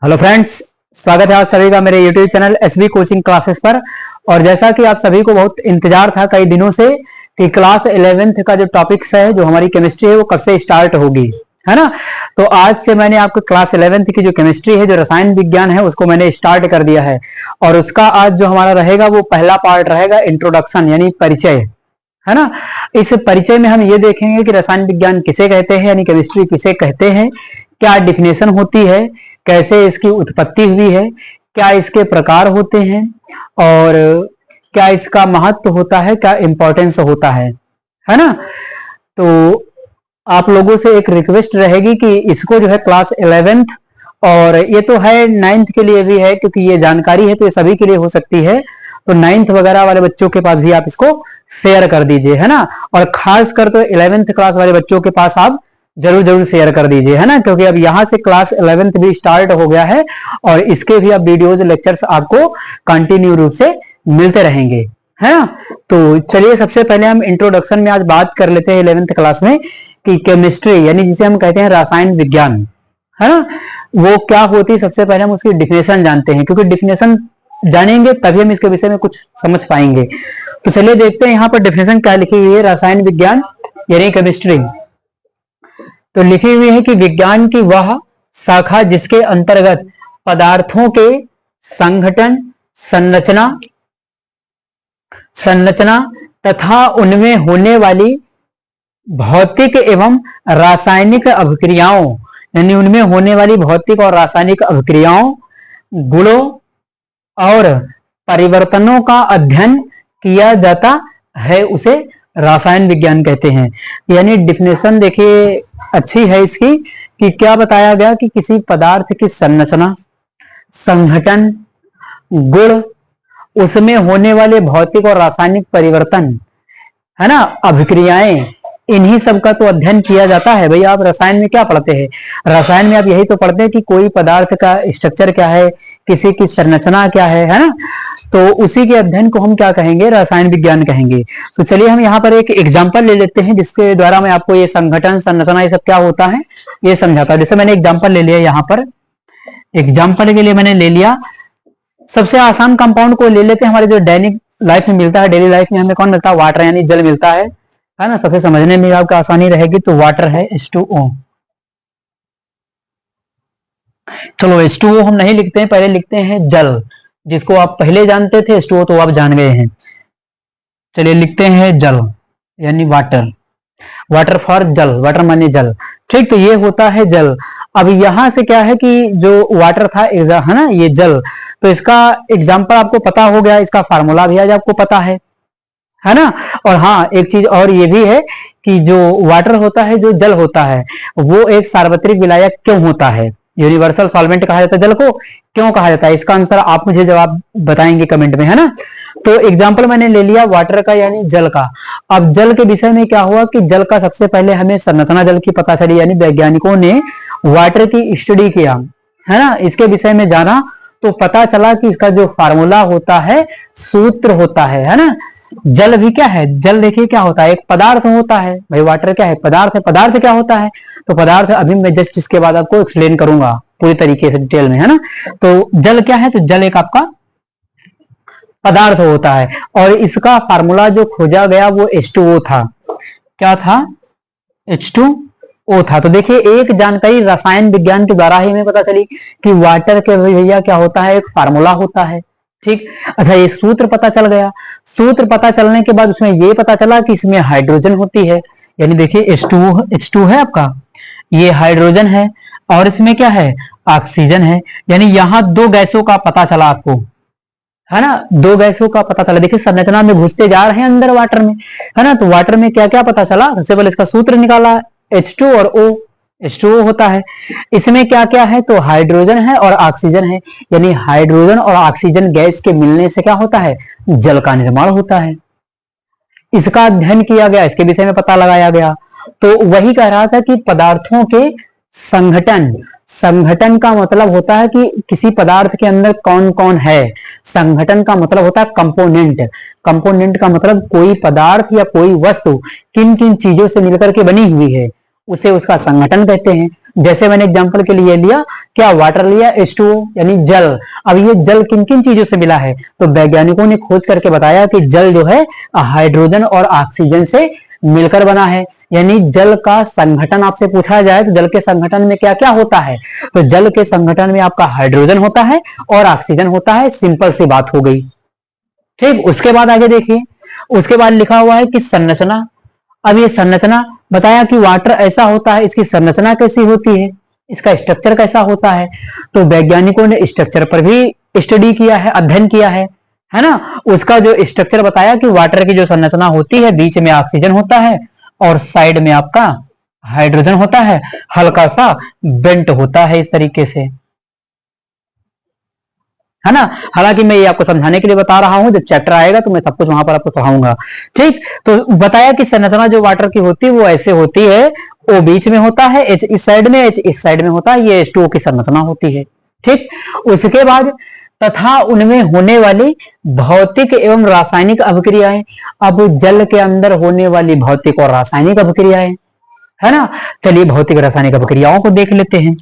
Hello friends, स्वागत है आप सभी का मेरे YouTube channel SB coaching classes पर। और जैसा कि आप सभी को बहुत इंतजार था कई दिनों से कि क्लास 11th का जो टॉपिक्स है, जो हमारी केमिस्ट्री है, वो कब से स्टार्ट होगी, है ना। तो आज से मैंने आपको क्लास 11th की जो केमिस्ट्री है, जो रसायन विज्ञान है, उसको मैंने स्टार्ट कर दिया है। और उसका आज जो हमारा रहेगा वो पहला पार्ट रहेगा इंट्रोडक्शन, यानी परिचय, है ना। इस परिचय में हम ये देखेंगे कि रसायन विज्ञान किसे कहते हैं, यानी केमिस्ट्री किसे कहते हैं, क्या डिफिनेशन होती है, कैसे इसकी उत्पत्ति हुई है, क्या इसके प्रकार होते हैं और क्या इसका महत्व होता है, क्या इंपॉर्टेंस होता है ना। तो आप लोगों से एक रिक्वेस्ट रहेगी कि इसको जो है क्लास 11th और ये तो है 9th के लिए भी है, क्योंकि ये जानकारी है तो ये सभी के लिए हो सकती है। तो 9th वगैरह वाले बच्चों के पास भी आप इसको शेयर कर दीजिए, है ना। और खास कर तो 11th क्लास वाले बच्चों के पास आप जरूर शेयर कर दीजिए, है ना, क्योंकि अब यहां से क्लास 11th भी स्टार्ट हो गया है और इसके भी अब वीडियोज लेक्चर्स आपको कंटिन्यू रूप से मिलते रहेंगे, है ना। तो चलिए सबसे पहले हम इंट्रोडक्शन में आज बात कर लेते हैं 11th क्लास में कि केमिस्ट्री यानी जिसे हम कहते हैं रसायन विज्ञान, है ना, वो क्या होती है। सबसे पहले हम उसकी डिफिनेशन जानते हैं, क्योंकि डिफिनेशन जानेंगे तभी हम इसके विषय में कुछ समझ पाएंगे। तो चलिए देखते हैं यहाँ पर डिफिनेशन क्या लिखी हुई है। रसायन विज्ञान यानी केमिस्ट्री तो लिखी हुई है कि विज्ञान की वह शाखा जिसके अंतर्गत पदार्थों के संघटन, संरचना तथा उनमें होने वाली भौतिक एवं रासायनिक अभिक्रियाओं, यानी उनमें होने वाली भौतिक और रासायनिक अभिक्रियाओं, गुणों और परिवर्तनों का अध्ययन किया जाता है, उसे रसायन विज्ञान कहते हैं। यानी डिफिनेशन देखिए अच्छी है इसकी कि क्या बताया गया कि किसी पदार्थ की संरचना, संघटन, गुण, उसमें होने वाले भौतिक और रासायनिक परिवर्तन, है ना, अभिक्रियाएं, इन्हीं सब का तो अध्ययन किया जाता है। भैया आप रसायन में क्या पढ़ते हैं? रसायन में आप यही तो पढ़ते हैं कि कोई पदार्थ का स्ट्रक्चर क्या है, किसी की संरचना क्या है ना। तो उसी के अध्ययन को हम क्या कहेंगे? रसायन विज्ञान कहेंगे। तो चलिए हम यहाँ पर एक एग्जाम्पल ले लेते हैं जिसके द्वारा मैं आपको ये संगठन, संरचना, ये सब क्या होता है ये समझाता हूं। जैसे मैंने एग्जाम्पल ले लिया, यहाँ पर एग्जाम्पल के लिए मैंने ले लिया सबसे आसान कंपाउंड को ले लेते हैं। हमारे जो दैनिक लाइफ में मिलता है, डेली लाइफ में हमें कौन मिलता है? वाटर, यानी जल मिलता है ना। सबसे समझने में आपको आसानी रहेगी तो वाटर है H2O। चलो H2O हम नहीं लिखते हैं, पहले लिखते हैं जल, जिसको आप पहले जानते थे H2O तो आप जान गए हैं। चलिए लिखते हैं जल यानी वाटर, वाटर फॉर जल, वाटर माने जल, ठीक। तो ये होता है जल। अब यहां से क्या है कि जो वाटर था, है ना, ये जल, तो इसका एग्जांपल आपको पता हो गया, इसका फार्मूला भी आज आपको पता है ना। और हाँ, एक चीज और ये भी है कि जो वाटर होता है, जो जल होता है, वो एक सार्वत्रिक विलायक क्यों होता है? यूनिवर्सल सॉल्वेंट कहा जाता है जल को, क्यों कहा जाता है? इसका आंसर आप मुझे जवाब बताएंगे कमेंट में, है ना। तो एग्जाम्पल मैंने ले लिया वाटर का यानी जल का। अब जल के विषय में क्या हुआ कि जल का सबसे पहले हमें संरचना जल की पता चली, यानी वैज्ञानिकों ने वाटर की स्टडी किया, है ना, इसके विषय में जाना, तो पता चला कि इसका जो फार्मूला होता है, सूत्र होता है ना। जल भी क्या है? जल देखिए क्या होता है, एक पदार्थ होता है। भाई वाटर क्या है? पदार्थ है। पदार्थ क्या होता है? तो पदार्थ अभी मैं जस्ट इसके बाद आपको एक्सप्लेन करूंगा पूरी तरीके से डिटेल में, है ना। तो जल क्या है? तो जल एक आपका पदार्थ होता है और इसका फार्मूला जो खोजा गया वो H2O था। क्या था? H2O था। तो देखिए एक जानकारी रसायन विज्ञान के द्वारा ही हमें पता चली कि वाटर के भैया क्या होता है, एक फार्मूला होता है, ठीक। अच्छा, ये सूत्र पता चल गया। सूत्र पता चलने के बाद उसमें ये पता चला कि इसमें हाइड्रोजन होती है, यानी देखिए H2 है आपका, ये हाइड्रोजन है और इसमें क्या है? ऑक्सीजन है। यानी यहां दो गैसों का पता चला आपको, है ना, दो गैसों का पता चला। देखिए संरचना में घुसते जा रहे हैं अंदर वाटर में, है ना। तो वाटर में क्या क्या पता चला? सबसे पहले इसका सूत्र निकाला, H2 और O, H2O होता है। इसमें क्या क्या है? तो हाइड्रोजन है और ऑक्सीजन है, यानी हाइड्रोजन और ऑक्सीजन गैस के मिलने से क्या होता है? जल का निर्माण होता है। इसका अध्ययन किया गया, इसके विषय में पता लगाया गया। तो वही कह रहा था कि पदार्थों के संघटन, संघटन का मतलब होता है कि किसी पदार्थ के अंदर कौन कौन है। संघटन का मतलब होता है कंपोनेंट, कंपोनेंट का मतलब कोई पदार्थ या कोई वस्तु किन किन चीजों से मिलकर के बनी हुई है, उसे उसका संगठन कहते हैं। जैसे मैंने एग्जांपल के लिए लिया क्या, वाटर लिया, H2O यानी जल। अब ये जल किन किन चीजों से मिला है, तो वैज्ञानिकों ने खोज करके बताया कि जल जो है हाइड्रोजन और ऑक्सीजन से मिलकर बना है। यानी जल का संगठन आपसे पूछा जाए तो जल के संगठन में क्या क्या होता है, तो जल के संगठन में आपका हाइड्रोजन होता है और ऑक्सीजन होता है। सिंपल सी बात हो गई। ठीक, उसके बाद आगे देखिए, उसके बाद लिखा हुआ है कि संरचना। अब ये संरचना बताया कि वाटर ऐसा होता है, इसकी संरचना कैसी होती है, इसका स्ट्रक्चर कैसा होता है, तो वैज्ञानिकों ने स्ट्रक्चर पर भी स्टडी किया है, अध्ययन किया है ना। उसका जो स्ट्रक्चर बताया कि वाटर की जो संरचना होती है, बीच में ऑक्सीजन होता है और साइड में आपका हाइड्रोजन होता है, हल्का सा बेंट होता है इस तरीके से, है ना। हालांकि मैं ये आपको समझाने के लिए बता रहा हूं, जब चैप्टर आएगा तो मैं सब कुछ वहां पर आपको पढ़ाऊंगा। ठीक, तो बताया कि संरचना जो वाटर की होती है वो ऐसे होती है, O बीच में होता है, H इस साइड में, H इस साइड में होता है, ये H2O की संरचना होती है। ठीक, उसके बाद तथा उनमें होने वाली भौतिक एवं रासायनिक अभिक्रियाएं। अब जल के अंदर होने वाली भौतिक और रासायनिक अभिक्रियाएं, है ना। चलिए भौतिक रासायनिक अभिक्रियाओं को देख लेते हैं।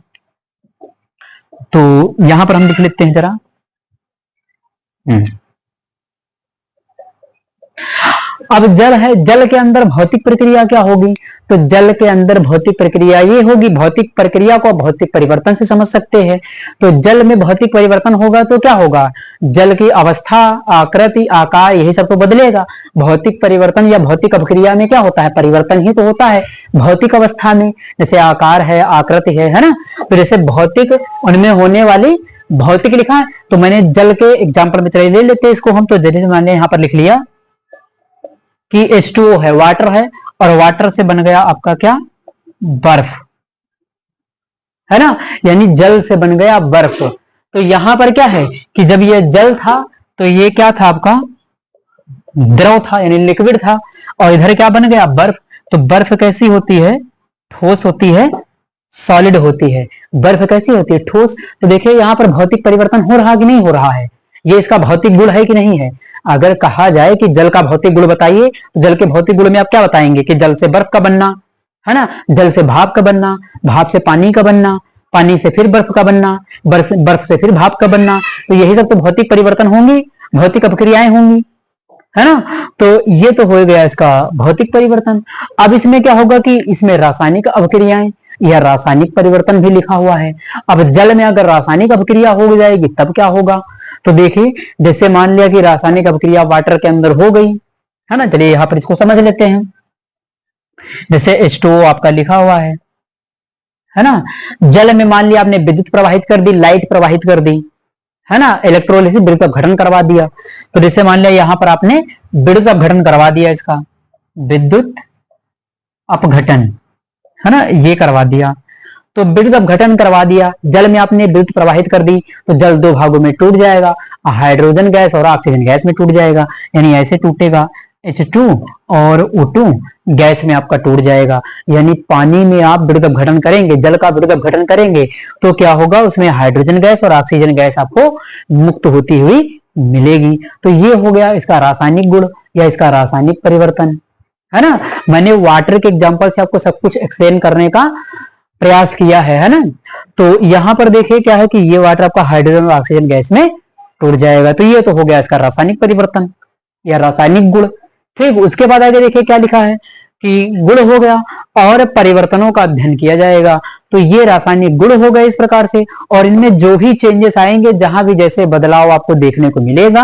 तो यहां पर हम लिख लेते हैं जरा। अब जल है, जल के अंदर भौतिक प्रक्रिया क्या होगी, तो जल के अंदर भौतिक प्रक्रिया ये होगी, भौतिक प्रक्रिया को भौतिक परिवर्तन से समझ सकते हैं। तो जल में भौतिक परिवर्तन होगा तो क्या होगा, जल की अवस्था, आकृति, आकार, यही सब तो बदलेगा। भौतिक परिवर्तन या भौतिक अभिक्रिया में क्या होता है, परिवर्तन ही तो होता है भौतिक अवस्था में, जैसे आकार है, आकृति है ना। तो जैसे भौतिक, उनमें होने वाली भौतिक लिखा है, तो मैंने जल के एग्जाम्पल में चले ले लेते हैं इसको हम। तो जैसे मैंने यहां पर लिख लिया कि H2O है, वाटर है, और वाटर से बन गया आपका क्या, बर्फ, है ना। यानी जल से बन गया बर्फ। तो यहां पर क्या है कि जब ये जल था तो ये क्या था आपका, द्रव था यानी लिक्विड था, और इधर क्या बन गया, बर्फ। तो बर्फ कैसी होती है, ठोस होती है, सॉलिड होती है। बर्फ कैसी होती है, ठोस। तो देखिए यहां पर भौतिक परिवर्तन हो रहा कि नहीं हो रहा है, ये इसका भौतिक गुण है कि नहीं है। अगर कहा जाए कि जल का भौतिक गुण बताइए, तो जल के भौतिक गुण में आप क्या बताएंगे कि जल से बर्फ का बनना, है ना, जल से भाप का बनना, भाप से पानी का बनना, पानी से फिर बर्फ का बनना, बर्फ से फिर भाप का बनना। तो यही सब तो भौतिक परिवर्तन होंगे, भौतिक अभिक्रियाएं होंगी, है ना। तो ये तो हो गया इसका भौतिक परिवर्तन। अब इसमें क्या होगा कि इसमें रासायनिक अभिक्रियाएं या रासायनिक परिवर्तन भी लिखा हुआ है। अब जल में अगर रासायनिक अभिक्रिया हो जाएगी तब क्या होगा, तो देखिए जैसे मान लिया कि रासायनिक अभिक्रिया वाटर के अंदर हो गई, है ना। चलिए यहां पर इसको समझ लेते हैं। जैसे H2O आपका लिखा हुआ है ना। जल में मान लिया आपने विद्युत प्रवाहित कर दी, लाइट प्रवाहित कर दी, है ना, इलेक्ट्रोलिसिस, विद्युत अपघटन करवा दिया। तो जैसे मान लिया यहां पर आपने विद्युत अपघटन करवा दिया, इसका विद्युत अपघटन, है ना, ये करवा दिया। तो विद्युत अपघटन करवा दिया, जल में आपने विद्युत प्रवाहित कर दी, तो जल दो भागों में टूट जाएगा, हाइड्रोजन गैस और ऑक्सीजन गैस में टूट जाएगा। यानी ऐसे टूटेगा, H2 और O2 गैस में आपका टूट जाएगा। यानी पानी में आप विद्युत अपघटन करेंगे, जल का विद्युत अपघटन करेंगे तो क्या होगा, उसमें हाइड्रोजन गैस और ऑक्सीजन गैस आपको मुक्त होती हुई मिलेगी। तो ये हो गया इसका रासायनिक गुण या इसका रासायनिक परिवर्तन, है ना। मैंने वाटर के एग्जांपल से आपको सब कुछ एक्सप्लेन करने का प्रयास किया है ना। तो यहां पर देखिए क्या है कि ये वाटर आपका हाइड्रोजन और ऑक्सीजन गैस में टूट जाएगा। तो ये तो हो गया इसका रासायनिक परिवर्तन या रासायनिक गुण। ठीक, उसके बाद आगे देखिए क्या लिखा है कि गुण हो गया और परिवर्तनों का अध्ययन किया जाएगा। तो ये रासायनिक गुण हो गए इस प्रकार से, और इनमें जो भी चेंजेस आएंगे, जहां भी जैसे बदलाव आपको देखने को मिलेगा,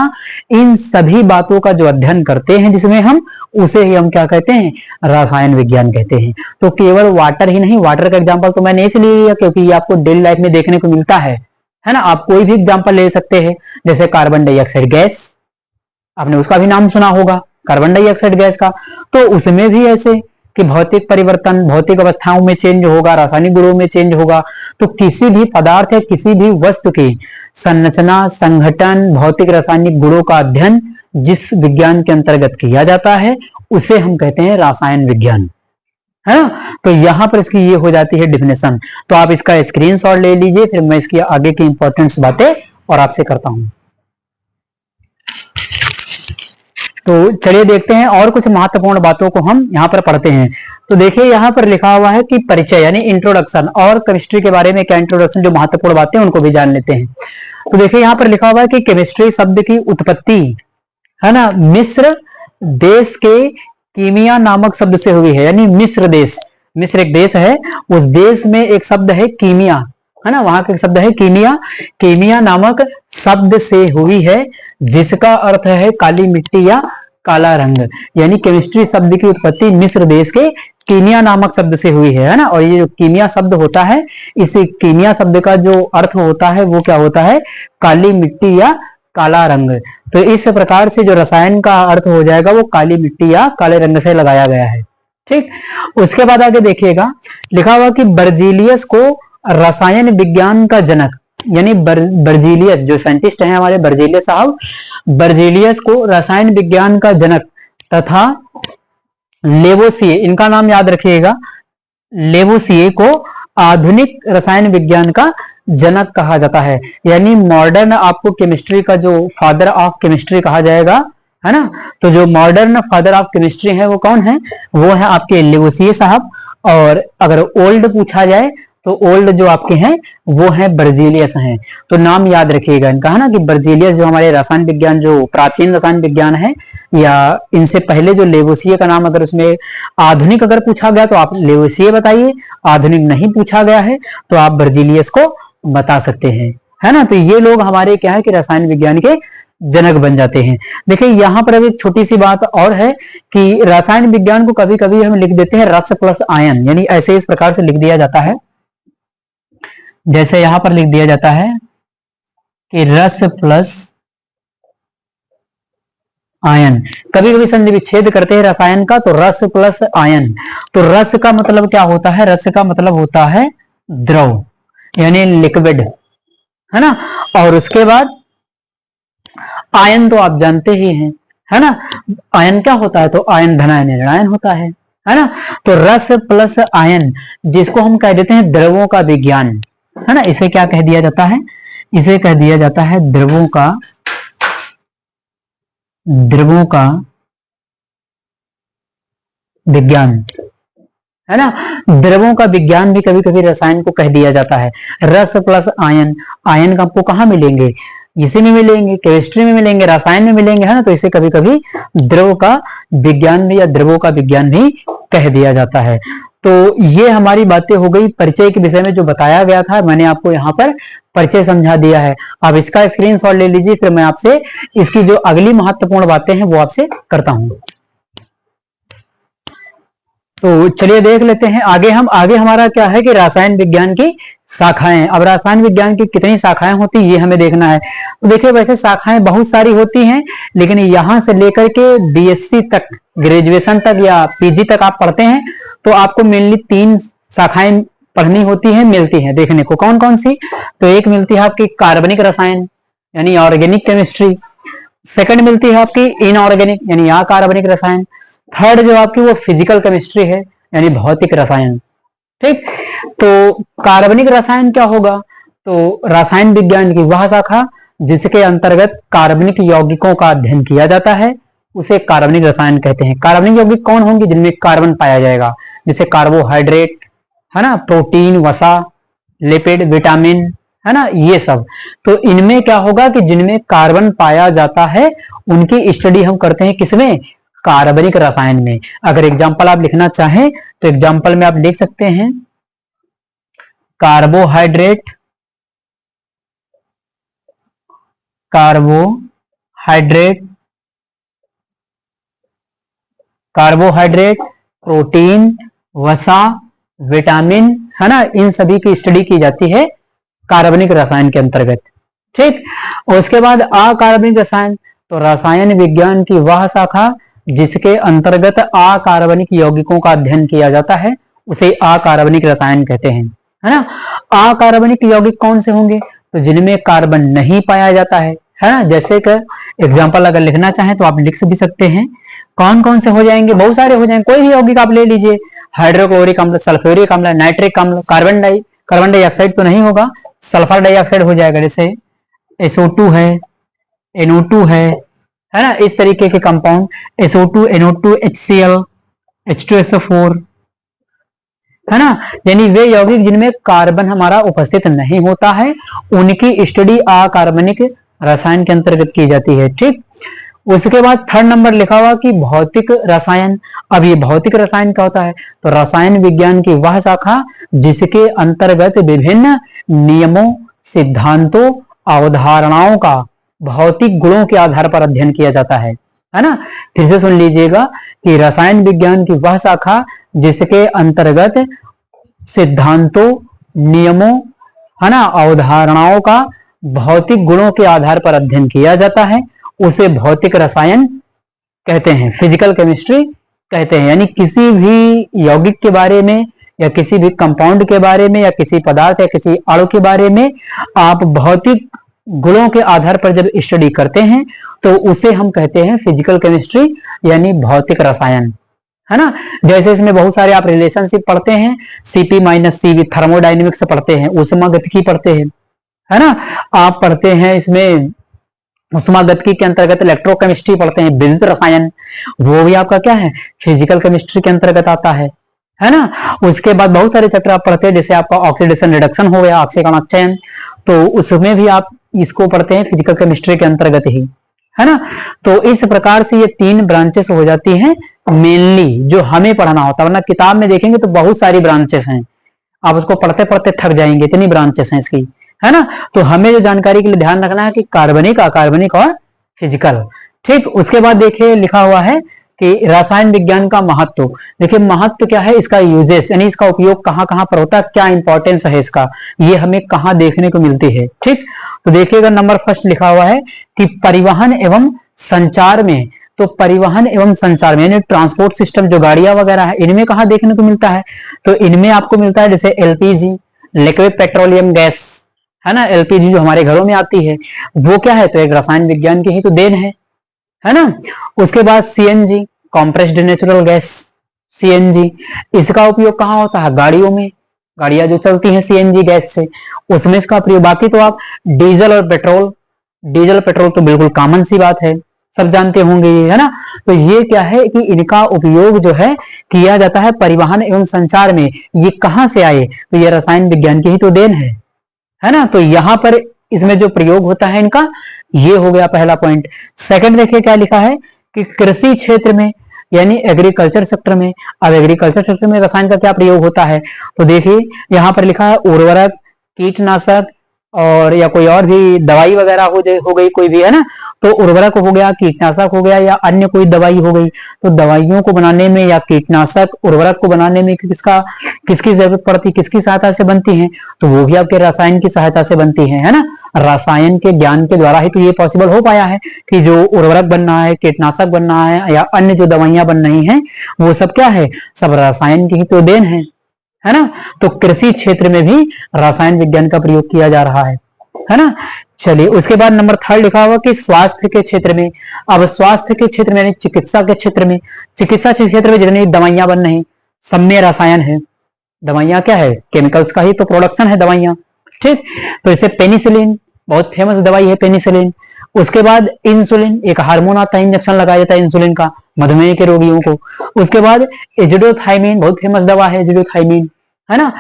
इन सभी बातों का जो अध्ययन करते हैं जिसमें हम, उसे ही हम क्या कहते हैं, रसायन विज्ञान कहते हैं। तो केवल वाटर ही नहीं, वाटर का एग्जाम्पल तो मैंने इसलिए लिया क्योंकि ये आपको डेली लाइफ में देखने को मिलता है ना। आप कोई भी एग्जाम्पल ले सकते हैं, जैसे कार्बन डाइऑक्साइड गैस, आपने उसका भी नाम सुना होगा, कार्बन डाइऑक्साइड गैस का। तो उसमें भी ऐसे कि भौतिक परिवर्तन, भौतिक अवस्थाओं में चेंज होगा, रासायनिक गुणों में चेंज होगा। तो किसी भी पदार्थ या किसी भी वस्तु की संरचना, संगठन, भौतिक रासायनिक गुणों का अध्ययन जिस विज्ञान के अंतर्गत किया जाता है उसे हम कहते हैं रासायन विज्ञान, है ना। तो यहां पर इसकी ये हो जाती है डिफिनेशन। तो आप इसका स्क्रीनशॉट ले लीजिए, फिर मैं इसकी आगे की इंपॉर्टेंट बातें और आपसे करता हूं। तो चलिए देखते हैं और कुछ महत्वपूर्ण बातों को हम यहाँ पर पढ़ते हैं। तो देखिए यहाँ पर लिखा हुआ है कि परिचय यानी इंट्रोडक्शन, और केमिस्ट्री के बारे में क्या इंट्रोडक्शन, जो महत्वपूर्ण बातें उनको भी जान लेते हैं। तो देखिए यहाँ पर लिखा हुआ है कि केमिस्ट्री शब्द की उत्पत्ति, है ना, मिस्र देश के कीमिया नामक शब्द से हुई है। यानी मिस्र देश, मिस्र एक देश है, उस देश में एक शब्द है कीमिया, है ना, वहां का एक शब्द है कीमिया, कीमिया नामक शब्द से हुई है, जिसका अर्थ है काली मिट्टी या काला रंग। यानी केमिस्ट्री शब्द की उत्पत्ति मिस्र देश के कीमिया नामक शब्द से हुई है ना। और ये जो कीमिया शब्द होता है, इस कीमिया शब्द का जो अर्थ होता है वो क्या होता है, काली मिट्टी या काला रंग। तो इस प्रकार से जो रसायन का अर्थ हो जाएगा वो काली मिट्टी या काले रंग से लगाया गया है। ठीक, उसके बाद आगे देखिएगा, लिखा हुआ कि बर्जीलियस को रसायन विज्ञान का जनक, यानी बर्जीलियस जो साइंटिस्ट हैं हमारे बर्जीलियस साहब, बर्जीलियस को रसायन विज्ञान का जनक तथा लेवोसिए, इनका नाम याद रखिएगा, लेवोसिए को आधुनिक रसायन विज्ञान का जनक कहा जाता है। यानी मॉडर्न आपको केमिस्ट्री का जो फादर ऑफ केमिस्ट्री कहा जाएगा, है ना। तो जो मॉडर्न फादर ऑफ केमिस्ट्री है वो कौन है, वो है आपके लेवोसिए साहब। और अगर ओल्ड पूछा जाए तो ओल्ड जो आपके हैं वो है बर्जीलियस हैं। तो नाम याद रखिएगा इनका, है ना, कि बर्जीलियस जो हमारे रसायन विज्ञान, जो प्राचीन रसायन विज्ञान है, या इनसे पहले जो लेवोसिए का नाम अगर उसमें आधुनिक अगर पूछा गया तो आप लेवोसिए बताइए, आधुनिक नहीं पूछा गया है तो आप बर्जीलियस को बता सकते हैं, है ना। तो ये लोग हमारे क्या है कि रसायन विज्ञान के जनक बन जाते हैं। देखिए यहाँ पर एक छोटी सी बात और है कि रसायन विज्ञान को कभी कभी हम लिख देते हैं रस प्लस आयन, यानी ऐसे इस प्रकार से लिख दिया जाता है, जैसे यहां पर लिख दिया जाता है कि रस प्लस आयन। कभी कभी संधि विच्छेद करते हैं रसायन का, तो रस प्लस आयन। तो रस का मतलब क्या होता है, रस का मतलब होता है द्रव, यानी लिक्विड, है ना। और उसके बाद आयन तो आप जानते ही हैं, है ना। आयन क्या होता है, तो आयन धनायन ऋणायन होता है ना। तो रस प्लस आयन, जिसको हम कह देते हैं द्रवों का विज्ञान, है ना, इसे क्या कह दिया जाता है, इसे कह दिया जाता है द्रवों का विज्ञान, है ना। द्रवों का विज्ञान भी कभी कभी रसायन को कह दिया जाता है। रस प्लस आयन, आयन आपको कहाँ मिलेंगे, इसी में मिलेंगे, केमिस्ट्री में मिलेंगे, रसायन में मिलेंगे, है ना। तो इसे कभी कभी द्रव का विज्ञान भी या द्रवों का विज्ञान भी कह दिया जाता है। तो ये हमारी बातें हो गई परिचय के विषय में, जो बताया गया था मैंने आपको यहाँ पर परिचय समझा दिया है। अब इसका स्क्रीनशॉट ले लीजिए, फिर मैं आपसे इसकी जो अगली महत्वपूर्ण बातें हैं वो आपसे करता हूं। तो चलिए देख लेते हैं आगे हमारा क्या है कि रसायन विज्ञान की शाखाएं। अब रसायन विज्ञान की कितनी शाखाएं होती ये हमें देखना है। तो देखिए वैसे शाखाएं बहुत सारी होती हैं, लेकिन यहां से लेकर के बीएससी तक, ग्रेजुएशन तक या पीजी तक आप पढ़ते हैं तो आपको मेनली 3 शाखाएं पढ़नी होती हैं, मिलती हैं देखने को। कौन कौन सी, तो एक मिलती है आपकी कार्बनिक रसायन यानी ऑर्गेनिक केमिस्ट्री, सेकंड मिलती है आपकी इनऑर्गेनिक यानी अकार्बनिक रसायन, थर्ड जो आपकी वो फिजिकल केमिस्ट्री है यानी भौतिक रसायन। ठीक, तो कार्बनिक रसायन क्या होगा, तो रसायन विज्ञान की वह शाखा जिसके अंतर्गत कार्बनिक यौगिकों का अध्ययन किया जाता है उसे कार्बनिक रसायन कहते हैं। कार्बनिक यौगिक कौन होंगे, जिनमें कार्बन पाया जाएगा, जैसे कार्बोहाइड्रेट, है ना, प्रोटीन, वसा, लिपिड, विटामिन, है ना, ये सब। तो इनमें क्या होगा कि जिनमें कार्बन पाया जाता है उनकी स्टडी हम करते हैं किसमें, कार्बनिक रसायन में। अगर एग्जांपल आप लिखना चाहें तो एग्जांपल में आप लिख सकते हैं कार्बोहाइड्रेट, प्रोटीन, वसा, विटामिन, है ना, इन सभी की स्टडी की जाती है कार्बनिक रसायन के अंतर्गत। ठीक, और उसके बाद अकार्बनिक रसायन, तो रसायन विज्ञान की वह शाखा जिसके अंतर्गत अकार्बनिक यौगिकों का अध्ययन किया जाता है उसे अकार्बनिक रसायन कहते हैं, है ना। अकार्बनिक यौगिक कौन से होंगे, तो जिनमें कार्बन नहीं पाया जाता है ना। जैसे कि एग्जांपल अगर लिखना चाहें तो आप लिख भी सकते हैं। कौन कौन से हो जाएंगे, बहुत सारे हो जाएंगे, कोई भी यौगिक आप ले लीजिए, हाइड्रोक्लोरिक अम्ल, सल्फ्यूरिक अम्ल, नाइट्रिक अम्ल, कार्बन डाइऑक्साइड तो नहीं होगा, सल्फर डाइऑक्साइड हो जाएगा, जैसे SO2 है, NO2 है है ना, इस तरीके के compound SO2, NO2, HCl, H2SO4, है ना, यानी वे यौगिक जिनमें कार्बन हमारा उपस्थित नहीं होता है उनकी स्टडी अकार्बनिक रसायन के अंतर्गत की जाती है। ठीक, उसके बाद थर्ड नंबर लिखा हुआ कि भौतिक रसायन। अब ये भौतिक रसायन क्या होता है, तो रसायन विज्ञान की वह शाखा जिसके अंतर्गत विभिन्न नियमों, सिद्धांतों, अवधारणाओं का भौतिक गुणों के आधार पर अध्ययन किया जाता है ना। फिर से सुन लीजिएगा कि रसायन विज्ञान की वह शाखा जिसके अंतर्गत सिद्धांतों, नियमों, है ना, अवधारणाओं का भौतिक गुणों के आधार पर अध्ययन किया जाता है उसे भौतिक रसायन कहते हैं, फिजिकल केमिस्ट्री कहते हैं। यानी किसी भी यौगिक के बारे में या किसी भी कंपाउंड के बारे में या किसी पदार्थ या किसी अणु के बारे में आप भौतिक गुणों के आधार पर जब स्टडी करते हैं तो उसे हम कहते हैं फिजिकल केमिस्ट्री यानी भौतिक रसायन, है ना। जैसे इसमें बहुत सारे आप रिलेशनशिप पढ़ते हैं, Cp माइनस Cv, थर्मोडाइनमिक्स पढ़ते हैं, ऊष्मागतिकी पढ़ते हैं, है ना। आप पढ़ते हैं इसमें ऊष्मागतिकी के अंतर्गत इलेक्ट्रोकेमिस्ट्री पढ़ते हैं, विद्युत रसायन, वो भी आपका क्या है, फिजिकल केमिस्ट्री के अंतर्गत आता है ना। उसके बाद बहुत सारे चैप्टर आप पढ़ते हैं, जैसे आपका ऑक्सीडेशन रिडक्शन हो गया, ऑक्सीकरण अपचयन, तो उसमें भी आप इसको पढ़ते हैं फिजिकल केमिस्ट्री के अंतर्गत ही, है ना। तो इस प्रकार से ये तीन ब्रांचेस हो जाती हैं मेनली जो हमें पढ़ना होता है, वरना किताब में देखेंगे तो बहुत सारी ब्रांचेस हैं, आप उसको पढ़ते पढ़ते थक जाएंगे, इतनी ब्रांचेस हैं इसकी, है ना। तो हमें जो जानकारी के लिए ध्यान रखना है कि कार्बनिक, अकार्बनिक और फिजिकल। ठीक, उसके बाद देखिए लिखा हुआ है कि रसायन विज्ञान का महत्व। देखिए महत्व क्या है, इसका यूजेस यानी इसका उपयोग कहां कहां पर होता है, क्या इंपॉर्टेंस है इसका, ये हमें कहां देखने को मिलती है। ठीक, तो देखिएगा नंबर फर्स्ट लिखा हुआ है कि परिवहन एवं संचार में, तो परिवहन एवं संचार में यानी ट्रांसपोर्ट सिस्टम जो गाड़ियां वगैरह है इनमें कहां देखने को मिलता है, तो इनमें आपको मिलता है जैसे एलपीजी, लिक्विड पेट्रोलियम गैस, है ना। एलपीजी जो हमारे घरों में आती है वो क्या है, तो एक रसायन विज्ञान की ही तो देन है ना। उसके बाद CNG, compressed natural gas, CNG, इसका उपयोग कहां होता है, गाड़ियों में, गाड़ियां जो चलती हैं सीएनजी गैस से उसमें इसका प्रयोग। बाकी तो आप डीजल और पेट्रोल, डीजल पेट्रोल तो बिल्कुल कॉमन सी बात है, सब जानते होंगे ये, है ना। तो ये क्या है कि इनका उपयोग जो है किया जाता है परिवहन एवं संचार में। ये कहां से आए, तो ये रसायन विज्ञान की ही तो देन है ना। तो यहां पर इसमें जो प्रयोग होता है इनका, ये हो गया पहला पॉइंट। सेकंड देखिए क्या लिखा है कि कृषि क्षेत्र में यानी एग्रीकल्चर सेक्टर में। अब एग्रीकल्चर सेक्टर में रसायन का क्या प्रयोग होता है, तो देखिए यहां पर लिखा है उर्वरक, कीटनाशक और या कोई और भी दवाई वगैरह हो गई कोई भी, है ना। तो उर्वरक हो गया, कीटनाशक हो गया या अन्य कोई दवाई हो गई, तो दवाइयों को बनाने में या कीटनाशक उर्वरक को बनाने में किसकी जरूरत पड़ती, किसकी सहायता से बनती है, तो वो भी आपके रसायन की सहायता से बनती है ना। रसायन के ज्ञान के द्वारा ही तो ये पॉसिबल हो पाया है कि जो उर्वरक बनना है, कीटनाशक बनना है या अन्य जो दवाइयां बन रही हैं वो सब क्या है, सब रसायन की ही तो देन है ना। तो कृषि क्षेत्र में भी रसायन विज्ञान का प्रयोग किया जा रहा है ना। चलिए उसके बाद नंबर थर्ड लिखा हुआ कि स्वास्थ्य के क्षेत्र में। अब स्वास्थ्य के क्षेत्र में यानी चिकित्सा के क्षेत्र में, चिकित्सा के क्षेत्र में जितनी दवाइयां बन रही सब में रसायन है। दवाइयां क्या है, केमिकल्स का ही तो प्रोडक्शन है दवाइयां। ठीक, तो जैसे पेनिसिलिन बहुत फेमस दवाई है पेनिसिलिन। उसके बाद इंसुलिन, एक हार्मोन आता है, इंजेक्शन लगाया जाता है इंसुलिन का मधुमेह के रोगियों को। उसके बाद एजिडोथाइमिन, बहुत फेमस दवा है एजिडोथाइमिन, है ना।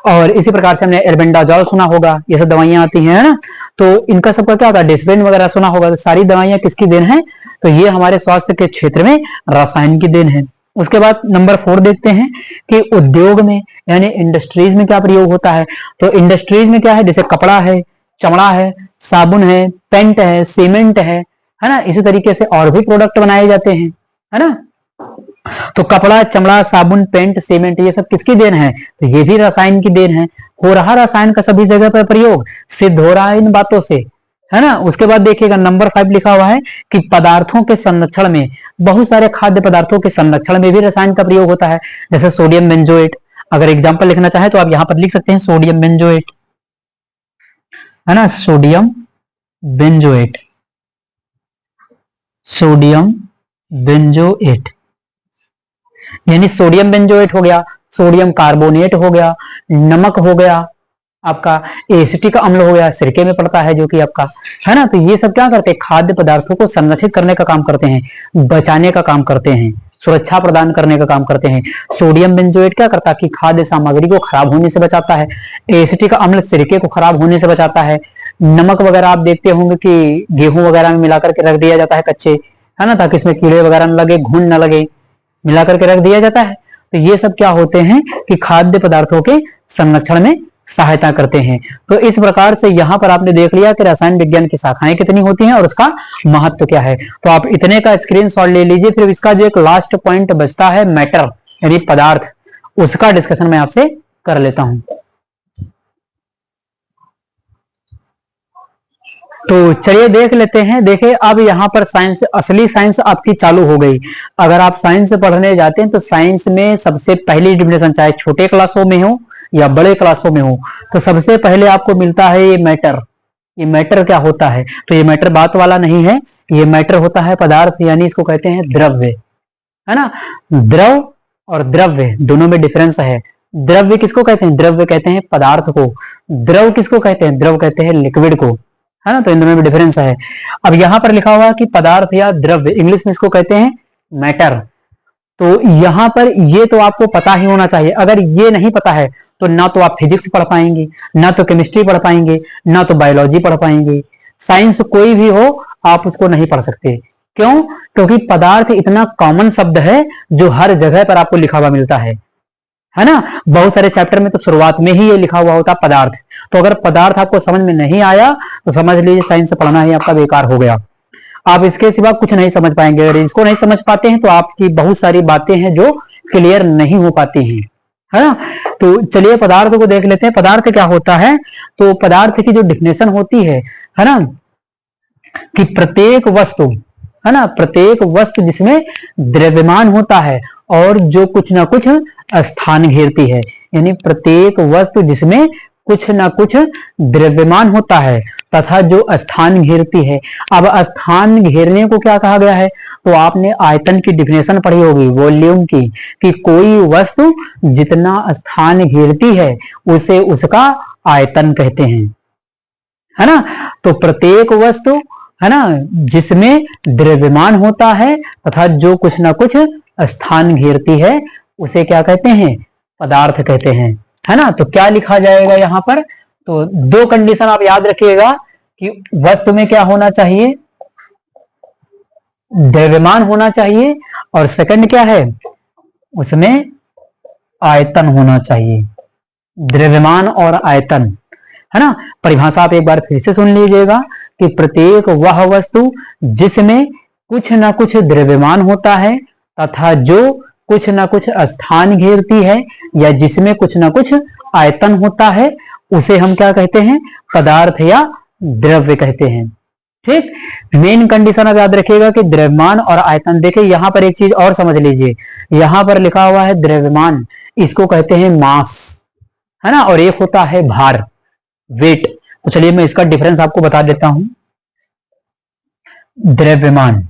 और इसी प्रकार से हमने एल्बेंडाजोल सुना होगा, ये सब दवाइयां आती हैं, है ना। तो इनका सबका क्या होता है, डिस्प्लिन वगैरह सुना होगा। तो सारी दवाइयां किसकी देन है, तो ये हमारे स्वास्थ्य के क्षेत्र में रसायन की देन है। उसके बाद नंबर 4 देखते हैं कि उद्योग में यानी इंडस्ट्रीज में क्या प्रयोग होता है। तो इंडस्ट्रीज में क्या है, जैसे कपड़ा है, चमड़ा है, साबुन है, पेंट है, सीमेंट है ना। इसी तरीके से और भी प्रोडक्ट बनाए जाते हैं, है ना। तो कपड़ा, चमड़ा, साबुन, पेंट, सीमेंट ये सब किसकी देन है, तो ये भी रसायन की देन है। हो रहा रसायन का सभी जगह पर प्रयोग, सिद्ध हो रहा है इन बातों से, है ना। उसके बाद देखिएगा नंबर 5 लिखा हुआ है कि पदार्थों के संरक्षण में, बहुत सारे खाद्य पदार्थों के संरक्षण में भी रसायन का प्रयोग होता है। जैसे सोडियम बेंजोएट, अगर एग्जाम्पल लिखना चाहे तो आप यहां पर लिख सकते हैं सोडियम बेंजोएट, है ना। सोडियम बेंजोएट, सोडियम बेंजोएट यानी सोडियम बेंजोएट हो गया, सोडियम कार्बोनेट हो गया, नमक हो गया, आपका एसिटिक अम्ल हो गया, सिरके में पड़ता है जो कि आपका, है ना। तो ये सब क्या करते हैं, खाद्य पदार्थों को संरक्षित करने का काम करते हैं, बचाने का काम करते हैं, सुरक्षा प्रदान करने का काम करते हैं। सोडियम बेंजोएट क्या करता है कि खाद्य सामग्री को खराब होने से बचाता है। एसिटिक अम्ल सिरके को खराब होने से बचाता है। नमक वगैरह आप देखते होंगे कि गेहूं वगैरह में मिलाकर के रख दिया जाता है कच्चे, है ना, ताकि इसमें कीड़े वगैरह न लगे, घुन न लगे, मिला करके रख दिया जाता है। तो ये सब क्या होते हैं कि खाद्य पदार्थों के संरक्षण में सहायता करते हैं। तो इस प्रकार से यहां पर आपने देख लिया कि रसायन विज्ञान की शाखाएं कितनी होती हैं और उसका महत्व क्या है। तो आप इतने का स्क्रीनशॉट ले लीजिए। फिर इसका जो एक लास्ट पॉइंट बचता है मैटर यानी पदार्थ, उसका डिस्कशन मैं आपसे कर लेता हूं। तो चलिए देख लेते हैं। देखिए अब यहाँ पर साइंस, असली साइंस आपकी चालू हो गई। अगर आप साइंस पढ़ने जाते हैं तो साइंस में सबसे पहली डिफिनेशन, चाहे छोटे क्लासों में हो या बड़े क्लासों में हो, तो सबसे पहले आपको मिलता है ये मैटर। ये मैटर क्या होता है, तो ये मैटर बात वाला नहीं है, ये मैटर होता है पदार्थ, यानी इसको कहते हैं द्रव्य, है ना। द्रव और द्रव्य दोनों में डिफरेंस है। द्रव्य किसको कहते हैं, द्रव्य कहते हैं पदार्थ को। द्रव किसको कहते हैं, द्रव कहते हैं लिक्विड को, है ना। तो इन दोनों में डिफरेंस है। अब यहां पर लिखा हुआ है कि पदार्थ या द्रव्य, इंग्लिश में इसको कहते हैं मैटर। तो यहां पर ये तो आपको पता ही होना चाहिए। अगर ये नहीं पता है तो ना तो आप फिजिक्स पढ़ पाएंगे, ना तो केमिस्ट्री पढ़ पाएंगे, ना तो बायोलॉजी पढ़ पाएंगे। साइंस कोई भी हो आप उसको नहीं पढ़ सकते। क्यों, क्योंकि पदार्थ इतना कॉमन शब्द है जो हर जगह पर आपको लिखा हुआ मिलता है ना। बहुत सारे चैप्टर में तो शुरुआत में ही ये लिखा हुआ होता पदार्थ। तो अगर पदार्थ आपको समझ में नहीं आया तो समझ लीजिए साइंस पढ़ना ही आपका बेकार हो गया। आप इसके सिवा कुछ नहीं समझ पाएंगे। अगर इसको नहीं समझ पाते हैं तो आपकी बहुत सारी बातें हैं जो क्लियर नहीं हो पाती हैं, है ना। तो चलिए पदार्थ को देख लेते हैं। पदार्थ क्या होता है, तो पदार्थ की जो डिफिनेशन होती है ना, कि प्रत्येक वस्तु, है ना, प्रत्येक वस्तु जिसमें द्रव्यमान होता है और जो कुछ ना कुछ स्थान घेरती है, यानी प्रत्येक वस्तु जिसमें कुछ ना कुछ द्रव्यमान होता है तथा जो स्थान घेरती है। अब स्थान घेरने को क्या कहा गया है, तो आपने आयतन की डिफिनेशन पढ़ी होगी, वॉल्यूम की, कि कोई वस्तु जितना स्थान घेरती है उसे उसका आयतन कहते हैं, है ना। तो प्रत्येक वस्तु, है ना, जिसमें द्रव्यमान होता है तथा जो कुछ ना कुछ स्थान घेरती है उसे क्या कहते हैं, पदार्थ कहते हैं, है ना। तो क्या लिखा जाएगा यहां पर, तो दो कंडीशन आप याद रखिएगा कि वस्तु में क्या होना चाहिए, द्रव्यमान होना चाहिए, और सेकंड क्या है, उसमें आयतन होना चाहिए। द्रव्यमान और आयतन, है ना। परिभाषा आप एक बार फिर से सुन लीजिएगा कि प्रत्येक वह वस्तु जिसमें कुछ ना कुछ द्रव्यमान होता है तथा जो कुछ ना कुछ स्थान घेरती है या जिसमें कुछ ना कुछ आयतन होता है उसे हम क्या कहते हैं, पदार्थ या द्रव्य कहते हैं। ठीक, मेन कंडीशन आप याद रखिएगा कि द्रव्यमान और आयतन। देखिए यहां पर एक चीज और समझ लीजिए, यहां पर लिखा हुआ है द्रव्यमान, इसको कहते हैं मास, है ना, और एक होता है भार, वेट। तो चलिए मैं इसका डिफरेंस आपको बता देता हूं। द्रव्यमान,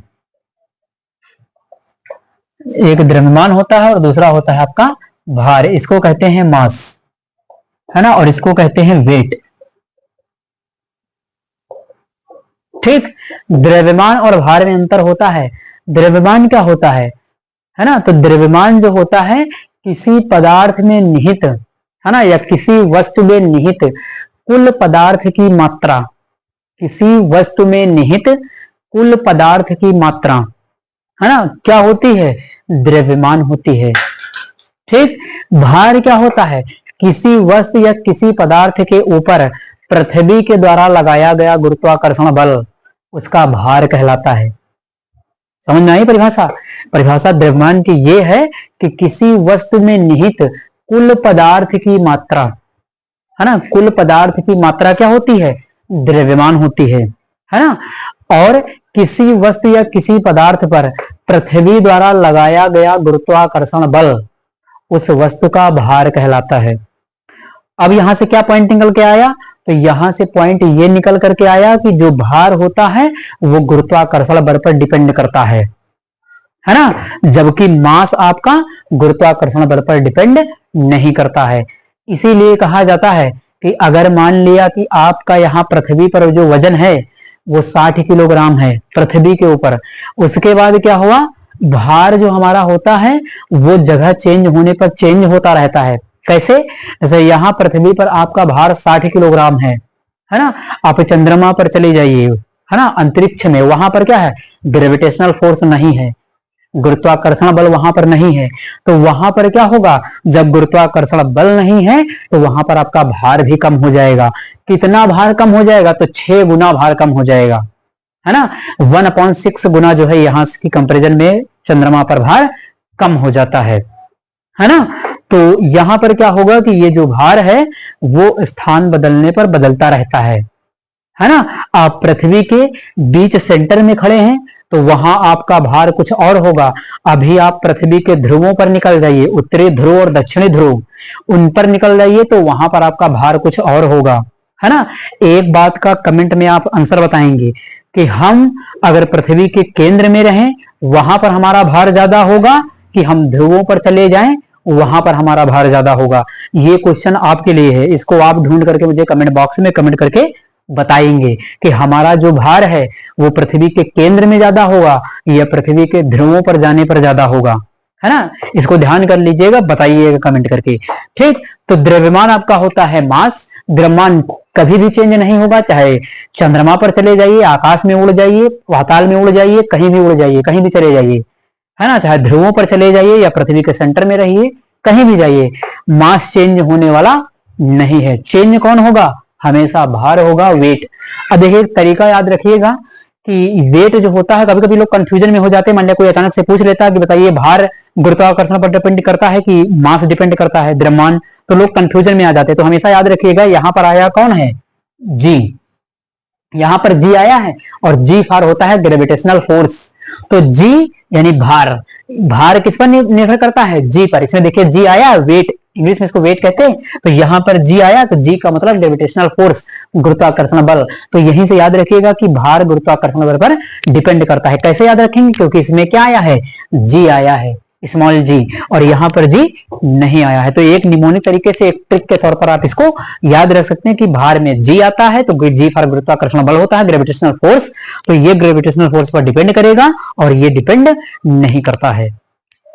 एक द्रव्यमान होता है और दूसरा होता है आपका भार, इसको कहते हैं मास, है ना, और इसको कहते हैं वेट। ठीक, द्रव्यमान और भार में अंतर होता है। द्रव्यमान क्या होता है ना, तो द्रव्यमान जो होता है किसी पदार्थ में निहित, है ना, या किसी वस्तु में निहित कुल पदार्थ की मात्रा, किसी वस्तु में निहित कुल पदार्थ की मात्रा, है ना, क्या होती है, द्रव्यमान होती है। ठीक, भार क्या होता है, किसी वस्तु या किसी पदार्थ के ऊपर पृथ्वी के द्वारा लगाया गया गुरुत्वाकर्षण बल, उसका भार कहलाता है। समझ में आई परिभाषा। परिभाषा द्रव्यमान की ये है कि किसी वस्तु में निहित कुल पदार्थ की मात्रा, है ना, कुल पदार्थ की मात्रा क्या होती है, द्रव्यमान होती है ना। और किसी वस्तु या किसी पदार्थ पर पृथ्वी द्वारा लगाया गया गुरुत्वाकर्षण बल उस वस्तु का भार कहलाता है। अब यहां से क्या पॉइंट निकल के आया, तो यहां से पॉइंट ये निकल करके आया कि जो भार होता है वो गुरुत्वाकर्षण बल पर डिपेंड करता है ना, जबकि मास आपका गुरुत्वाकर्षण बल पर डिपेंड नहीं करता है। इसीलिए कहा जाता है कि अगर मान लिया कि आपका यहाँ पृथ्वी पर जो वजन है वो 60 किलोग्राम है पृथ्वी के ऊपर, उसके बाद क्या हुआ, भार जो हमारा होता है वो जगह चेंज होने पर चेंज होता रहता है। कैसे? जैसे यहाँ पृथ्वी पर आपका भार 60 किलोग्राम है ना, आप चंद्रमा पर चले जाइए, है ना, अंतरिक्ष में, वहां पर क्या है, ग्रेविटेशनल फोर्स नहीं है, गुरुत्वाकर्षण बल वहां पर नहीं है, तो वहां पर क्या होगा, जब गुरुत्वाकर्षण बल नहीं है तो वहां पर आपका भार भी कम हो जाएगा। कितना भार कम हो जाएगा, तो 6 गुना भार कम हो जाएगा, है ना, 1/6 गुना जो है यहाँ की कंपेरिजन में चंद्रमा पर भार कम हो जाता है ना। तो यहां पर क्या होगा कि ये जो भार है वो स्थान बदलने पर बदलता रहता है ना। आप पृथ्वी के बीच सेंटर में खड़े हैं तो वहां आपका भार कुछ और होगा। अभी आप पृथ्वी के ध्रुवों पर निकल जाइए, उत्तरी ध्रुव और दक्षिणी ध्रुव, उन पर निकल जाइए तो वहां पर आपका भार कुछ और होगा, है ना। एक बात का कमेंट में आप आंसर बताएंगे कि हम अगर पृथ्वी के केंद्र में रहें वहां पर हमारा भार ज्यादा होगा, कि हम ध्रुवों पर चले जाएं वहां पर हमारा भार ज्यादा होगा। ये क्वेश्चन आपके लिए है, इसको आप ढूंढ करके मुझे कमेंट बॉक्स में कमेंट करके बताएंगे कि हमारा जो भार है वो पृथ्वी के केंद्र में ज्यादा होगा या पृथ्वी के ध्रुवों पर जाने पर ज्यादा होगा, है ना। इसको ध्यान कर लीजिएगा, बताइएगा कमेंट करके, ठीक। तो द्रव्यमान आपका होता है मास, द्रव्यमान कभी भी चेंज नहीं होगा, चाहे चंद्रमा पर चले जाइए, आकाश में उड़ जाइए, पाताल में उड़ जाइए, कहीं भी उड़ जाइए, कहीं भी चले जाइए, है ना, चाहे ध्रुवों पर चले जाइए या पृथ्वी के सेंटर में रहिए, कहीं भी जाइए, मास चेंज होने वाला नहीं है। चेंज कौन होगा, हमेशा भार होगा, वेट। अब देखिए तरीका याद रखिएगा कि वेट जो होता है, कभी कभी लोग कंफ्यूजन में हो जाते हैं, मान लिया कोई अचानक से पूछ लेता है कि बताइए भार गुरुत्वाकर्षण पर डिपेंड करता है कि मास डिपेंड करता है, द्रव्यमान, तो लोग कंफ्यूजन में आ जाते हैं। तो हमेशा याद रखिएगा यहाँ पर आया कौन है, जी, यहां पर जी आया है और जी फॉर होता है ग्रेविटेशनल फोर्स। तो जी यानी भार, भार किस पर निर्भर करता है, जी पर। इसमें देखिए जी आया, वेट, इंग्लिश में इसको वेट कहते हैं, तो यहां पर जी आया तो जी का मतलब ग्रेविटेशनल फोर्स, गुरुत्वाकर्षण बल। तो यहीं से याद रखिएगा कि भार गुरुत्वाकर्षण बल पर डिपेंड करता है। कैसे याद रखेंगे, क्योंकि इसमें क्या आया है, जी आया है, स्मॉल जी, और यहां पर जी नहीं आया है। तो एक निमोनिक तरीके से, एक ट्रिक के तौर पर आप इसको याद रख सकते हैं कि भार में जी आता है तो जी फॉर गुरुत्वाकर्षण बल होता है, ग्रेविटेशनल फोर्स, तो ये ग्रेविटेशनल फोर्स पर डिपेंड करेगा और ये डिपेंड नहीं करता है,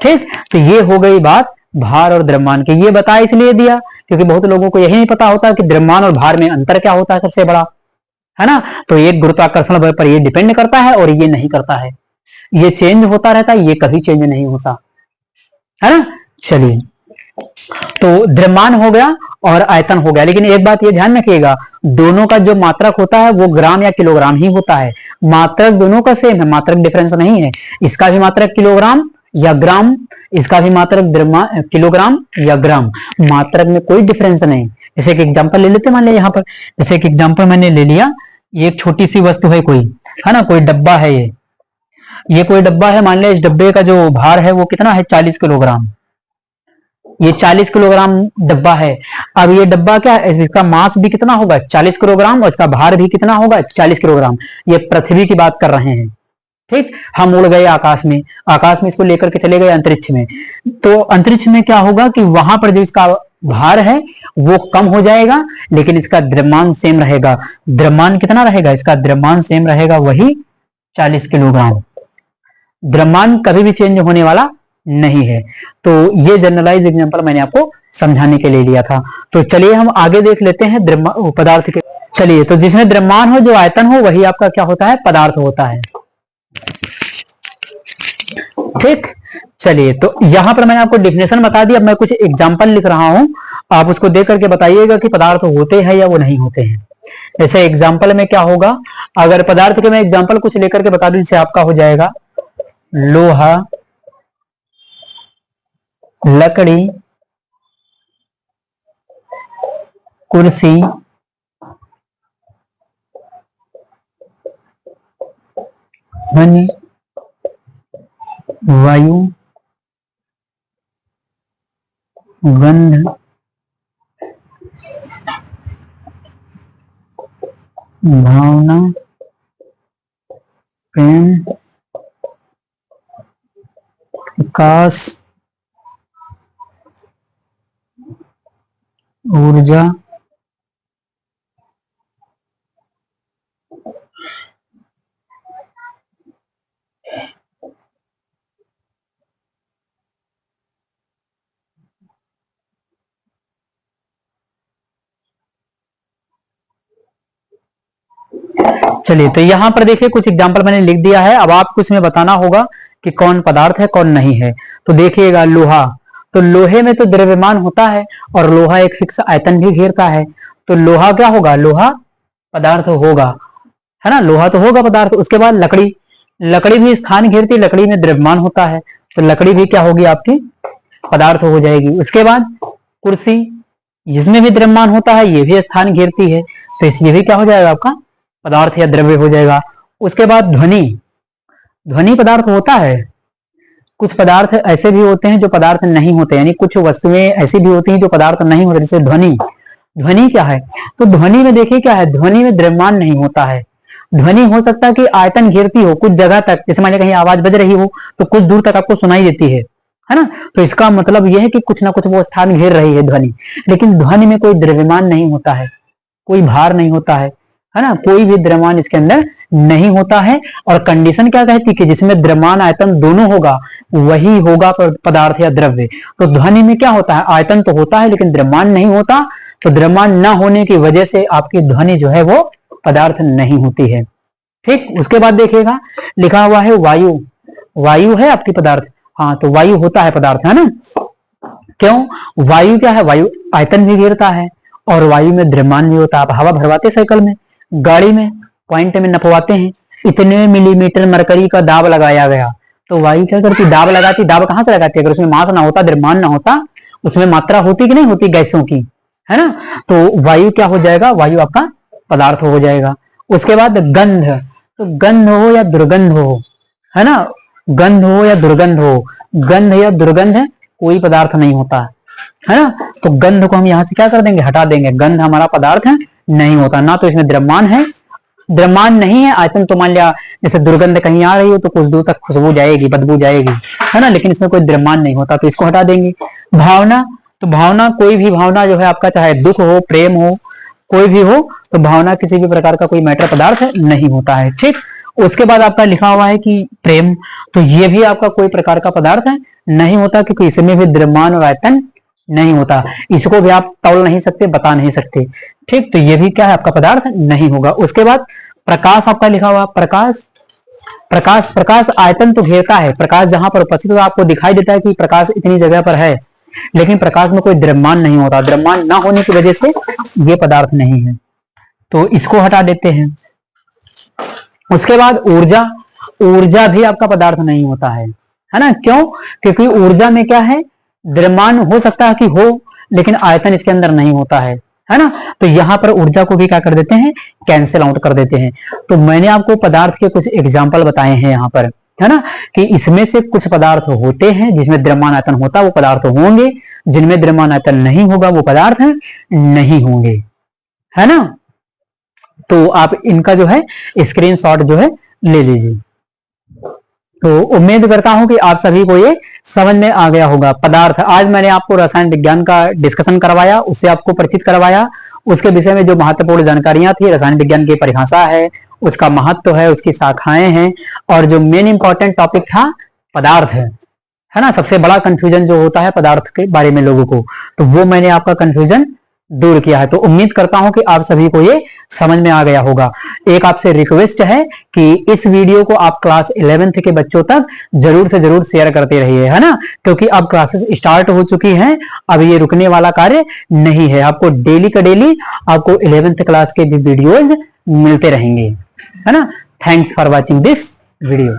ठीक। तो ये हो गई बात भार और द्रव्यमान की। ये बता इसलिए दिया क्योंकि बहुत लोगों को यही नहीं पता होता कि द्रव्यमान और भार में अंतर क्या होता है सबसे बड़ा, है ना। तो एक गुरुत्वाकर्षण बल पर ये डिपेंड करता है और ये नहीं करता है, ये चेंज होता रहता है, ये कभी चेंज नहीं होता, है ना। चलिए, तो द्रव्यमान हो गया और आयतन हो गया, लेकिन एक बात ये ध्यान रखिएगा, दोनों का जो मात्रक होता है वो ग्राम या किलोग्राम ही होता है। मात्रक दोनों का सेम है, मात्रक डिफरेंस नहीं है। इसका भी मात्रक किलोग्राम या ग्राम, इसका भी मात्रक किलोग्राम या ग्राम, मात्रक में कोई डिफरेंस नहीं। जैसे एक एग्जांपल ले लेते, मान लिया यहाँ पर, जैसे एक एग्जांपल मैंने ले लिया, ये एक छोटी सी वस्तु है कोई, है ना, कोई डब्बा है, ये कोई डब्बा है, मान लिया इस डब्बे का जो भार है वो कितना है, 40 किलोग्राम। ये 40 किलोग्राम डब्बा है। अब ये डब्बा क्या है, इसका मास भी कितना होगा, 40 किलोग्राम, और इसका भार भी कितना होगा, 40 किलोग्राम। ये पृथ्वी की बात कर रहे हैं, ठीक। हम उड़ गए आकाश में, आकाश में इसको लेकर के चले गए अंतरिक्ष में, तो अंतरिक्ष में क्या होगा कि वहां पर जो इसका भार है वो कम हो जाएगा, लेकिन इसका द्रव्यमान सेम रहेगा। द्रव्यमान कितना रहेगा, इसका द्रव्यमान सेम रहेगा, वही 40 किलोग्राम। द्रव्यमान कभी भी चेंज होने वाला नहीं है। तो ये जनरलाइज एग्जांपल मैंने आपको समझाने के लिए लिया था। तो चलिए हम आगे देख लेते हैं पदार्थ के। चलिए, तो जिसमें द्रव्यमान हो, जो आयतन हो, वही आपका क्या होता है, पदार्थ होता है, ठीक। चलिए, तो यहां पर मैंने आपको डिफिनेशन बता दी, अब मैं कुछ एग्जांपल लिख रहा हूं, आप उसको देख करके बताइएगा कि पदार्थ होते हैं या वो नहीं होते हैं। जैसे एग्जांपल में क्या होगा, अगर पदार्थ के मैं एग्जांपल कुछ लेकर के बता दूं, जैसे आपका हो जाएगा लोहा, लकड़ी, कुर्सी, ध्वनि, वायु, गंध, भावना, प्रेम, प्रकाश, ऊर्जा, चलिए, तो यहाँ पर देखिए कुछ एग्जाम्पल मैंने लिख दिया है। अब आपको इसमें बताना होगा कि कौन पदार्थ है कौन नहीं है। तो देखिएगा लोहा, तो लोहे में तो द्रव्यमान होता है और लोहा एक फिक्स आयतन भी घेरता है, तो लोहा क्या होगा, लोहा पदार्थ होगा, है ना, लोहा तो होगा पदार्थ। उसके बाद लकड़ी, लकड़ी भी स्थान घेरती, लकड़ी में द्रव्यमान होता है, तो लकड़ी भी क्या होगी आपकी, पदार्थ हो जाएगी। उसके बाद कुर्सी, जिसमें भी द्रव्यमान होता है, ये भी स्थान घेरती है, तो इसलिए भी क्या हो जाएगा आपका, पदार्थ या द्रव्य हो जाएगा। उसके बाद ध्वनि, ध्वनि पदार्थ होता है। कुछ पदार्थ ऐसे भी होते हैं जो पदार्थ नहीं होते, यानी कुछ वस्तुएं ऐसी भी होती हैं जो पदार्थ नहीं होते, जैसे ध्वनि। ध्वनि क्या है, तो ध्वनि में देखिए क्या है, ध्वनि में द्रव्यमान नहीं होता है। ध्वनि हो सकता है कि आयतन घेरती हो कुछ जगह तक, जैसे मान लीजिए कहीं आवाज बज रही हो तो कुछ दूर तक आपको सुनाई देती है ना, तो इसका मतलब यह है कि कुछ ना कुछ वो स्थान घेर रही है ध्वनि। लेकिन ध्वनि में कोई द्रव्यमान नहीं होता है, कोई भार नहीं होता है ना, कोई भी द्रव्यमान इसके अंदर नहीं होता है। और कंडीशन क्या कहती है कि जिसमें द्रव्यमान आयतन दोनों होगा वही होगा पदार्थ या द्रव्य। तो ध्वनि में क्या होता है, आयतन तो होता है लेकिन द्रव्यमान नहीं होता, तो द्रव्यमान न होने की वजह से आपकी ध्वनि जो है वो पदार्थ नहीं होती है। ठीक, उसके बाद देखिएगा लिखा हुआ है वायु, वायु है आपकी पदार्थ, हाँ तो वायु होता है पदार्थ, है ना। क्यों, वायु क्या है, वायु आयतन भी घेरता है और वायु में द्रव्यमान भी होता है। आप हवा भरवाते साइकिल में, गाड़ी में, पॉइंट में नपवाते हैं, इतने मिलीमीटर मरकरी का दाब लगाया गया, तो वायु क्या करती, दाब लगाती। दाब कहां से लगाती है, अगर उसमें मास ना होता, द्रव्यमान ना होता, उसमें मात्रा होती कि नहीं होती गैसों की, है ना, तो वायु क्या हो जाएगा, वायु आपका पदार्थ हो जाएगा। उसके बाद गंध, तो गंध हो या दुर्गंध हो, है ना, गंध हो या दुर्गंध हो, गंध या दुर्गंध कोई पदार्थ नहीं होता है ना, तो गंध को हम यहां से क्या कर देंगे, हटा देंगे। गंध हमारा पदार्थ नहीं होता, ना तो इसमें द्रव्यमान है, द्रव्यमान नहीं है, आयतन तो मान लिया जैसे दुर्गंध कहीं आ रही हो तो कुछ दूर तक खुशबू जाएगी, बदबू जाएगी, है ना, लेकिन इसमें कोई द्रव्यमान नहीं होता, तो इसको हटा देंगे। भावना, तो भावना कोई भी भावना जो है आपका, चाहे दुख हो, प्रेम हो, कोई भी हो, तो भावना किसी भी प्रकार का कोई मैटर पदार्थ नहीं होता है। ठीक, उसके बाद आपका लिखा हुआ है कि प्रेम, तो ये भी आपका कोई प्रकार का पदार्थ नहीं होता, क्योंकि इसमें भी द्रव्यमान और आयतन नहीं होता, इसको भी आप तौल नहीं सकते, बता नहीं सकते। ठीक, तो ये भी क्या है आपका पदार्थ नहीं होगा। उसके बाद प्रकाश आपका लिखा हुआ, प्रकाश, प्रकाश, प्रकाश आयतन तो घेरता है, प्रकाश जहां पर उपस्थित हो आपको दिखाई देता है कि प्रकाश इतनी जगह पर है, लेकिन प्रकाश में कोई द्रव्यमान नहीं होता, द्रव्यमान ना होने की वजह से ये पदार्थ नहीं है, तो इसको हटा देते हैं। उसके बाद ऊर्जा, ऊर्जा भी आपका पदार्थ नहीं होता है ना, क्यों, क्योंकि ऊर्जा में क्या है, द्रव्यमान हो सकता है कि हो, लेकिन आयतन इसके अंदर नहीं होता है ना, तो यहां पर ऊर्जा को भी क्या कर देते हैं, कैंसिल आउट कर देते हैं। तो मैंने आपको पदार्थ के कुछ एग्जाम्पल बताए हैं यहाँ पर, है ना, कि इसमें से कुछ पदार्थ होते हैं जिसमें द्रव्यमान आयतन होता है वो पदार्थ होंगे, जिनमें द्रव्यमान आयतन नहीं होगा वो पदार्थ नहीं होंगे, है ना। तो आप इनका जो है स्क्रीनशॉट जो है ले लीजिए। तो उम्मीद करता हूं कि आप सभी को ये समझ में आ गया होगा। पदार्थ, आज मैंने आपको रसायन विज्ञान का डिस्कशन करवाया, उससे आपको परिचित करवाया, उसके विषय में जो महत्वपूर्ण जानकारियां थी, रसायन विज्ञान की परिभाषा है, उसका महत्व है, उसकी शाखाएं हैं, और जो मेन इंपॉर्टेंट टॉपिक था पदार्थ है ना, सबसे बड़ा कंफ्यूजन जो होता है पदार्थ के बारे में लोगों को, तो वो मैंने आपका कंफ्यूजन दूर किया है। तो उम्मीद करता हूं कि आप सभी को ये समझ में आ गया होगा। एक आपसे रिक्वेस्ट है कि इस वीडियो को आप क्लास 11th के बच्चों तक जरूर से जरूर शेयर करते रहिए, है ना, क्योंकि अब क्लासेस स्टार्ट हो चुकी हैं, अब ये रुकने वाला कार्य नहीं है, आपको डेली का डेली आपको 11th क्लास के भी वीडियोज मिलते रहेंगे, है ना। Thanks for watching this video.